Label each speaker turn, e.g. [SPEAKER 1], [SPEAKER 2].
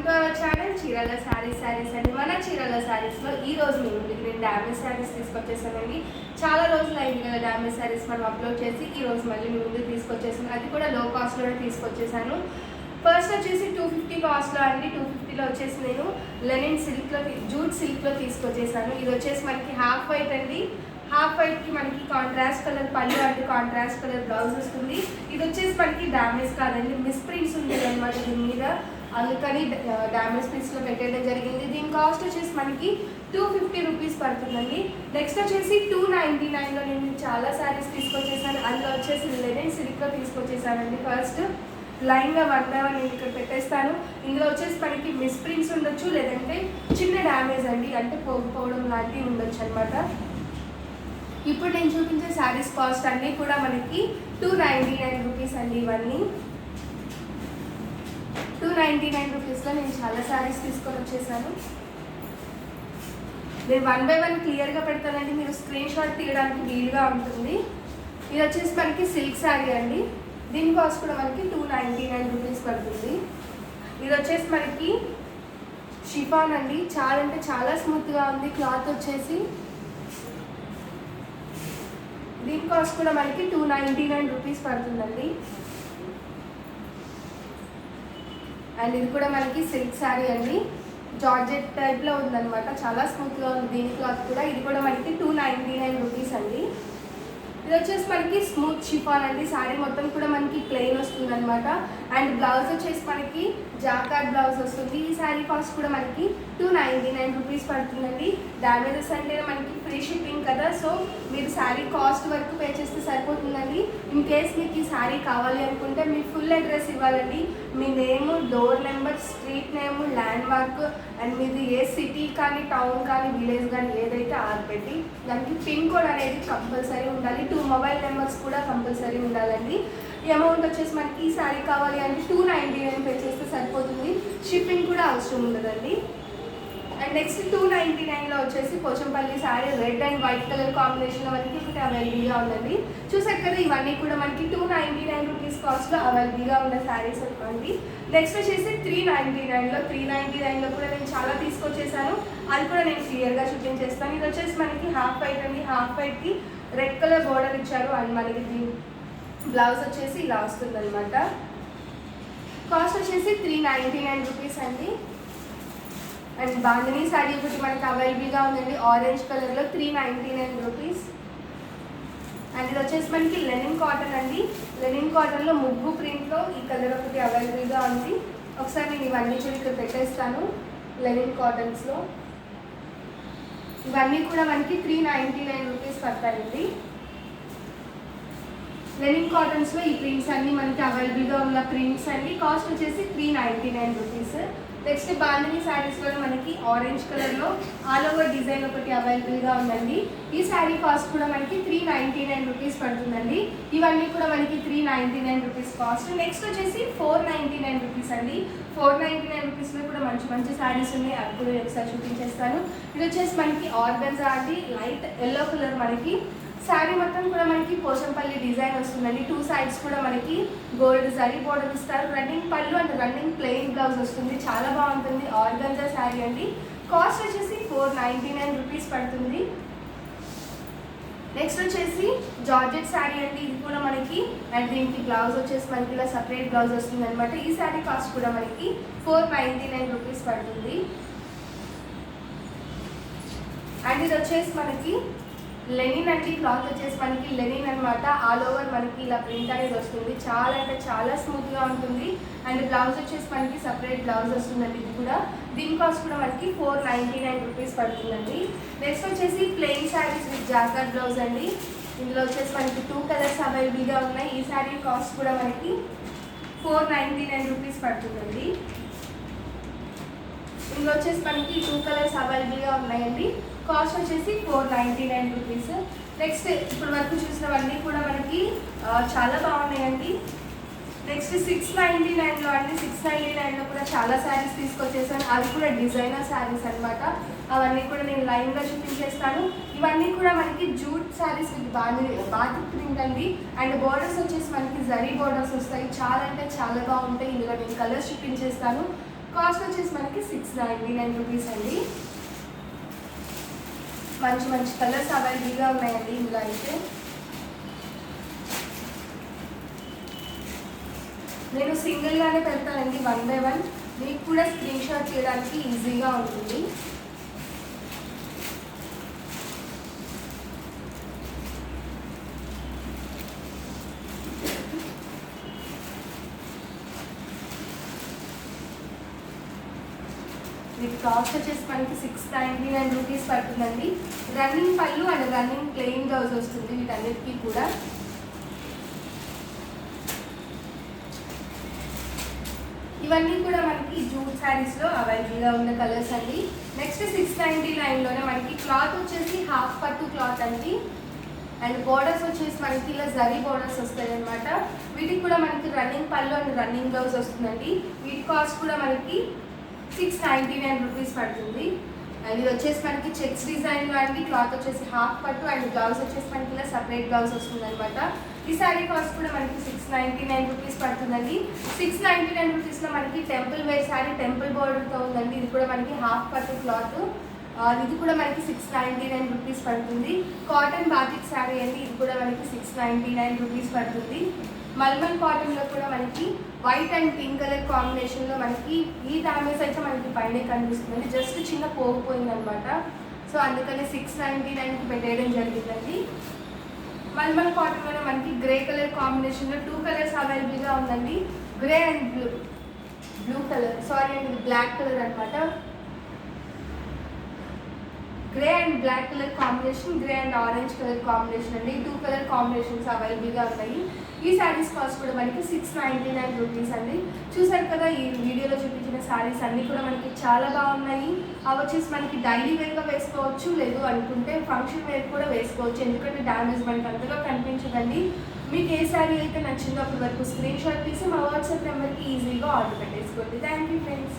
[SPEAKER 1] To our channel Chirala saris అండి. మన చీరాల శారీస్లో ఈ రోజు నేను డ్యామేజ్ శారీస్ తీసుకొచ్చేసానండి. చాలా రోజులు అయింది కదా డ్యామేజ్ శారీస్ మనం అప్లోడ్ చేసి. ఈ రోజు మళ్ళీ మీ ముందు తీసుకొచ్చేసాను. అది కూడా లో కాస్ట్లోనే తీసుకొచ్చేసాను. ఫస్ట్ వచ్చేసి 250 కాస్ట్లో అండి. 250లో వచ్చేసి నేను లెనిన్ సిల్క్లో జూట్ సిల్క్లో తీసుకొచ్చేసాను. ఇది వచ్చేసి మనకి హాఫ్ వైట్ అండి. హాఫ్ వైట్కి మనకి కాంట్రాస్ట్ కలర్ పళ్ళు అంటే కాంట్రాస్ట్ కలర్ బ్లౌజ్ వస్తుంది. ఇది వచ్చేసి మనకి డ్యామేజ్ కాదండి, మిస్ ప్రింట్స్ ఉండేది అనమాట దీని మీద, అందుకని డ్యామేజ్ పీస్లో పెట్టడం జరిగింది. దీని కాస్ట్ వచ్చేసి మనకి 250 రూపీస్ పడుతుందండి. నెక్స్ట్ వచ్చేసి 299లో నేను చాలా శారీస్ తీసుకొచ్చేసాను. అందులో వచ్చేసి లెనిన్ సిల్క్లో తీసుకొచ్చేసానండి. ఫస్ట్ లైన్గా 1 by 1 నేను ఇక్కడ పెట్టేస్తాను. ఇందులో వచ్చేసి మనకి మిస్ ప్రింట్స్ ఉండొచ్చు, లేదంటే చిన్న డ్యామేజ్ అండి, అంటే పోకపోవడం లాంటివి ఉండొచ్చు అనమాట. ఇప్పుడు నేను చూపించే శారీస్ కాస్ట్ అన్నీ కూడా మనకి 299 రూపీస్ అండి. ఇవన్నీ 299 రూపీస్లో నేను చాలా శారీస్ తీసుకొని వచ్చేసాను. నేను 1 by 1 క్లియర్గా పెడతానండి, మీరు స్క్రీన్ షాట్ తీయడానికి వీలుగా ఉంటుంది. ఇది వచ్చేసి మనకి సిల్క్ శారీ అండి. దీని కాస్ట్ కూడా మనకి 299 రూపీస్ పడుతుంది. ఇది వచ్చేసి మనకి షిఫాన్ అండి. చాలా అంటే చాలా స్మూత్గా ఉంది క్లాత్ వచ్చేసి. దీని కాస్ట్ కూడా మనకి 299 రూపీస్ పడుతుందండి. అండ్ ఇది కూడా మనకి సిల్క్ శారీ అండి, జార్జెట్ టైప్లో ఉందన్నమాట, చాలా స్మూత్గా ఉంది దీని క్లాత్ కూడా. ఇది కూడా మనకి 299 రూపీస్ అండి. ఇది వచ్చేసి మనకి స్మూత్ షిఫాన్ అండి. శారీ మొత్తం కూడా మనకి ప్లెయిన్ వస్తుంది అనమాట. అండ్ బ్లౌజ్ వచ్చేసి మనకి జాకార్డ్ బ్లౌజ్ వస్తుంది. ఈ శారీ కాస్ట్ కూడా మనకి 299 రూపీస్ పడుతుందండి. డ్యామేజెస్ అంటే మనకి ఫ్రీ షిప్పింగ్ కదా, సో మీరు శారీ కాస్ట్ వరకు పే చేస్తే సరిపోతుందండి. ఇన్ కేస్ మీకు ఈ శారీ కావాలి అనుకుంటే మీ ఫుల్ అడ్రస్ ఇవ్వాలండి. మీ name, door number, street name, landmark, and మీది ఏ సిటీ కానీ టౌన్ కానీ విలేజ్ కానీ ఏదైతే ఆర్ పెట్టి దానికి పిన్ కోడ్ అనేది కంపల్సరీ ఉండాలి. 2 మొబైల్ నెంబర్స్ కూడా కంపల్సరీ ఉండాలండి. ఈ అమౌంట్ వచ్చేసి మనకి ఈ శారీ కావాలి అంటే 299 పే చేస్తే సరిపోతుంది. షిప్పింగ్ కూడా అవసరం ఉండదండి. అండ్ నెక్స్ట్ 299లో వచ్చేసి Pochampally sari red and white colour కాంబినేషన్లో మనకి ఒకటి అవైలబుల్గా ఉందండి. చూసారు కదా, ఇవన్నీ కూడా మనకి 299 రూపీస్ కాస్ట్లో అవైలబుల్గా ఉన్న శారీస్ అనుకోండి. నెక్స్ట్ వచ్చేసి 399లో కూడా నేను చాలా తీసుకొచ్చేసాను. అది కూడా నేను క్లియర్గా చూపించేస్తాను. ఇది వచ్చేసి మనకి హాఫ్ వైట్ అండి. హాఫ్ వైట్కి రెడ్ కలర్ బోర్డర్ ఇచ్చారు. అండ్ మనకి బ్లౌజ్ వచ్చేసి ఇలా వస్తుంది అనమాట. కాస్ట్ వచ్చేసి 399 రూపీస్ అండి. అండ్ బాందినీ శారీ ఒకటి మనకి అవైలబుల్గా ఉందండి, ఆరెంజ్ కలర్లో, 399 రూపీస్. అండ్ ఇది వచ్చేసి మనకి లెనిన్ కాటన్ అండి. లెనిన్ కాటన్లో ముగ్గు ప్రింట్లో ఈ కలర్ ఒకటి అవైలబుల్గా ఉంది. ఒకసారి నేను ఇవన్నీ కూడా ఇక్కడ పెట్టేస్తాను. లెనిన్ కాటన్స్లో ఇవన్నీ కూడా మనకి 399 రూపీస్ పడతాయండి. లెనిన్ కాటన్స్లో ఈ ప్రింట్స్ అన్నీ మనకి అవైలబుల్గా ఉన్న ప్రింట్స్ అండి. కాస్ట్ వచ్చేసి 399 రూపీస్. నెక్స్ట్ బాందినీ శారీస్లో మనకి ఆరెంజ్ కలర్లో ఆల్ ఓవర్ డిజైన్ ఒకటి అవైలబుల్గా ఉందండి. ఈ శారీ కాస్ట్ కూడా మనకి 399 రూపీస్ పడుతుందండి. ఇవన్నీ కూడా మనకి 399 రూపీస్ కాస్ట్. నెక్స్ట్ వచ్చేసి 499 రూపీస్ అండి. 499 రూపీస్లో కూడా మంచి మంచి శారీస్ ఉన్నాయి, అది కూడా ఒకసారి చూపించేస్తాను. ఇది వచ్చేసి మనకి ఆర్గన్జా అండి, లైట్ ఎల్లో కలర్. మనకి శారీ మొత్తం కూడా మనకి పోచంపల్లి డిజైన్ వస్తుందండి. 2 సైడ్స్ కూడా మనకి గోల్డ్ జరీ బోర్డర్ ఇస్తారు. రన్నింగ్ పళ్ళు అండ్ రన్నింగ్ ప్లెయిన్ బ్లౌజ్ వస్తుంది, చాలా బాగుంటుంది. ఆర్గన్జా శారీ అండి. కాస్ట్ వచ్చేసి 499 రూపీస్ పడుతుంది. నెక్స్ట్ వచ్చేసి జార్జెట్ శారీ అండి. ఇది కూడా మనకి అండ్ దీనికి బ్లౌజ్ వచ్చేసి మనకి ఇలా సపరేట్ బ్లౌజ్ వస్తుంది అనమాట. ఈ శారీ కాస్ట్ కూడా మనకి 499 రూపీస్ పడుతుంది. అండ్ ఇది వచ్చేసి మనకి లెనిన్ అండి. క్లాత్ వచ్చేసి మనకి లెనిన్ అనమాట. ఆల్ ఓవర్ మనకి ఇలా ప్రింట్ అనేది వస్తుంది, చాలా అంటే చాలా స్మూత్గా ఉంటుంది. అండ్ బ్లౌజ్ వచ్చేసి మనకి సపరేట్ బ్లౌజ్ వస్తుందండి. ఇది కూడా దీని కాస్ట్ కూడా మనకి 499 రూపీస్ పడుతుందండి. నెక్స్ట్ వచ్చేసి plain saris with jacquard blouse అండి. ఇందులో వచ్చేసి మనకి 2 కలర్స్ అవైలబుల్గా ఉన్నాయి. ఈ శారీ కాస్ట్ కూడా మనకి 499 రూపీస్ పడుతుందండి. ఇందులో వచ్చేసి మనకి 2 కలర్స్ అవైలబుల్గా ఉన్నాయండి. కాస్ట్ వచ్చేసి 499 రూపీస్. నెక్స్ట్ ఇప్పుడు వరకు చూసినవన్నీ కూడా మనకి చాలా బాగున్నాయండి. నెక్స్ట్ 699లో అండి. 699లో కూడా చాలా శారీస్ తీసుకొచ్చేసాను. అవి కూడా డిజైనర్ శారీస్ అనమాట. అవన్నీ కూడా నేను లైన్గా చూపించేస్తాను. ఇవన్నీ కూడా మనకి jute saris with batik print అండి. అండ్ బోర్డర్స్ వచ్చేసి మనకి జరీ బోర్డర్స్ వస్తాయి, చాలా అంటే చాలా బాగుంటాయి. ఇందులో నేను కలర్స్ చూపించేస్తాను. కాస్ట్ వచ్చేసి మనకి 699 రూపీస్ అండి. మంచి మంచి కలర్స్ అవైలబుల్గా ఉన్నాయండి ఇందులో అయితే. నేను సింగిల్గానే పెడతానండి 1 by 1, మీకు కూడా స్క్రీన్ షాట్ చేయడానికి ఈజీగా ఉంటుంది. వీటి కాస్ట్ వచ్చేసి మనకి 699 రూపీస్ పడుతుందండి. రన్నింగ్ పళ్ళు అండ్ రన్నింగ్ ప్లెయిన్ బ్లౌజ్ వస్తుంది వీటన్నిటికీ కూడా. ఇవన్నీ కూడా మనకి జూట్ శారీస్లో అవైలబుల్గా ఉన్న కలర్స్ అండి. నెక్స్ట్ 699లోనే మనకి క్లాత్ వచ్చేసి హాఫ్ పట్టు క్లాత్ అండి. అండ్ బోర్డర్స్ వచ్చేసి మనకి ఇలా జరీ బోర్డర్స్ వస్తాయి అనమాట. వీటికి కూడా మనకి రన్నింగ్ పళ్ళు అండ్ రన్నింగ్ బ్లౌజ్ వస్తుందండి. వీటి కాస్ట్ కూడా మనకి 699 రూపీస్ పడుతుంది. అండ్ ఇది వచ్చేసి మనకి చెక్స్ డిజైన్లో అండి. క్లాత్ వచ్చేసి హాఫ్ పట్టు అండ్ బ్లౌజ్ వచ్చేసి మనకి ఇలా సపరేట్ బ్లౌజ్ వస్తుంది అనమాట. ఈ శారీ కాస్ట్ కూడా మనకి 699 రూపీస్ పడుతుందండి. 699 రూపీస్లో మనకి టెంపుల్ వేర్ శారీ టెంపుల్ బోర్డర్తో ఉందండి. ఇది కూడా మనకి హాఫ్ పట్టు క్లాత్. ఇది కూడా మనకి 699 రూపీస్ పడుతుంది. కాటన్ బాటిక్ శారీ అండి. ఇది కూడా మనకి 699 రూపీస్ పడుతుంది. మల్మల్ కాటన్లో కూడా మనకి వైట్ అండ్ పింక్ కలర్ కాంబినేషన్లో మనకి ఈ డామేజ్ అయితే మనకి పైన కనిపిస్తుంది. జస్ట్ చిన్న పోగిపోయింది అనమాట. సో అందుకని 699కి పెట్టేయడం జరిగిందండి. మల్మల్ కాటన్లో మనకి గ్రే కలర్ కాంబినేషన్లో 2 కలర్స్ అవైలబుల్గా ఉందండి. Grey and blue colour, sorry and black colour అనమాట. Grey and black colour combination, grey and orange colour combination అండి. 2 కలర్ కాంబినేషన్స్ అవైలబుల్గా ఉన్నాయి. ఈ శారీస్ కాస్ట్ కూడా మనకి 699 రూపీస్ అండి. చూసారు కదా, ఈ వీడియోలో చూపించిన శారీస్ అన్నీ కూడా మనకి చాలా బాగున్నాయి. అవి వచ్చేసి మనకి డైలీ వేర్గా వేసుకోవచ్చు, లేదు అనుకుంటే ఫంక్షన్ వేర్ కూడా వేసుకోవచ్చు. ఎందుకంటే డ్యామేజ్ మనకి అంతగా కనిపించదండి. మీకు ఏ శారీ అయితే నచ్చిందో అప్పటి వరకు స్క్రీన్ షాట్ తీసి మా వాట్సాప్ నెంబర్కి ఈజీగా ఆర్డర్ పెట్టేసుకోండి. Thank you friends.